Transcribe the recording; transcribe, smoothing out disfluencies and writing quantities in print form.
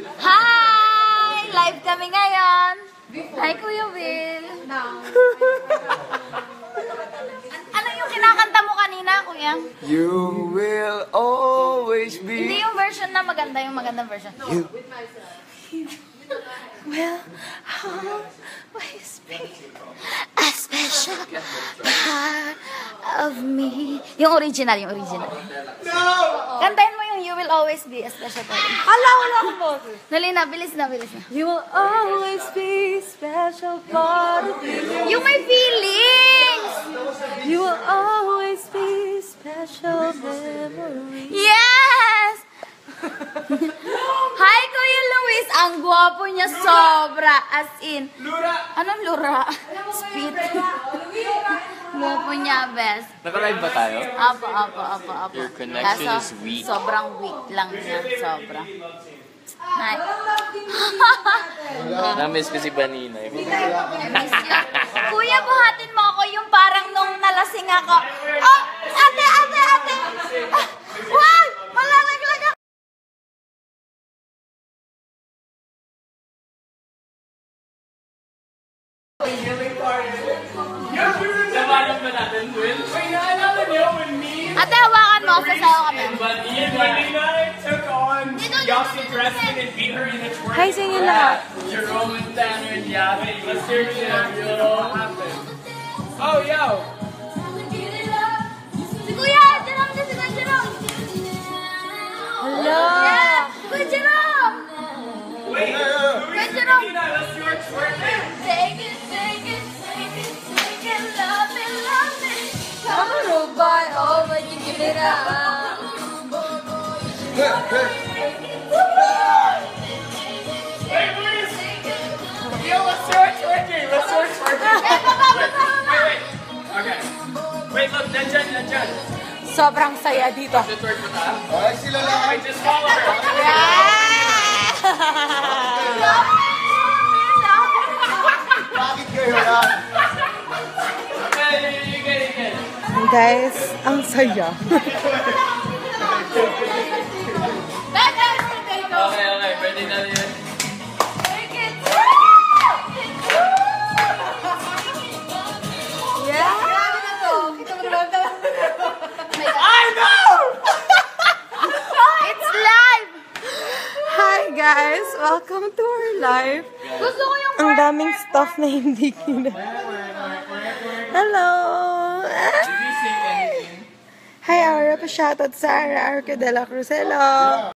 Hi! Live kami ngayon. Hi, Kuya Will. Ano yung kinakanta mo kanina, Kuya? You will always be. Hindi yung version na maganda, yung magandang version. You will always be a special part of me. Yung original, yung original. No! Kantahin mo yung You Will Always Be a Special Part of Me. Ala, wala akong boses. Dali na, bilis na, bilis na. You will always be special part of me. Yung may feelings! You will always be special memory. Yes! Hi, Kuya Luis! Ang gwapo niya sobra. As in. Lura! Anong lura? Spit. Gwapo niya, best. Naka-live ba tayo? Apo. Your connection is weak. Sobrang weak lang niya. Sobra. Hi. Na-miss ko si Banina. I miss you. Kuya, buhatin mo ako yung parang nung nalasing ako. Oh! Ate! Ah, wag! Malalaglag ako! Nabalap ba natin, Will? Ay, naalala niyo when me Ate, hawakan mo. Sasayaw kami. and Banina took on Yossi Preston and beat her in a twerk. Hi sa inyo lahat. Jerome and Tanner and Yassi. Let's hear it. You know what happened. Oh, yo! Si Kuya! Jerome! Si Kuya Jerome! Hello! Yeah! Kuya Jerome! Wait! Kuya Jerome! Banina, let's do our twerking. Take it, love it. Come on, by all when you give it up. Yo, let's do our twerking. Let's do our twerking. Wait. Okay. Wait, look, Nanjan. Sobrang saya dito. The twerk mo ta? Ay, sila lang. Wait, just follow her. Bakit kayo lang? Okay, you get it. Guys, ang saya. Okay, pwede na yun. I know! It's live! Hi guys! Welcome to our live. Gusto ko yung Ang daming stuff na hindi kina. Hello! Did you sing anything? Hi, Aura. Pa-shoutout sa Ara Arca de la Cruz. Hello!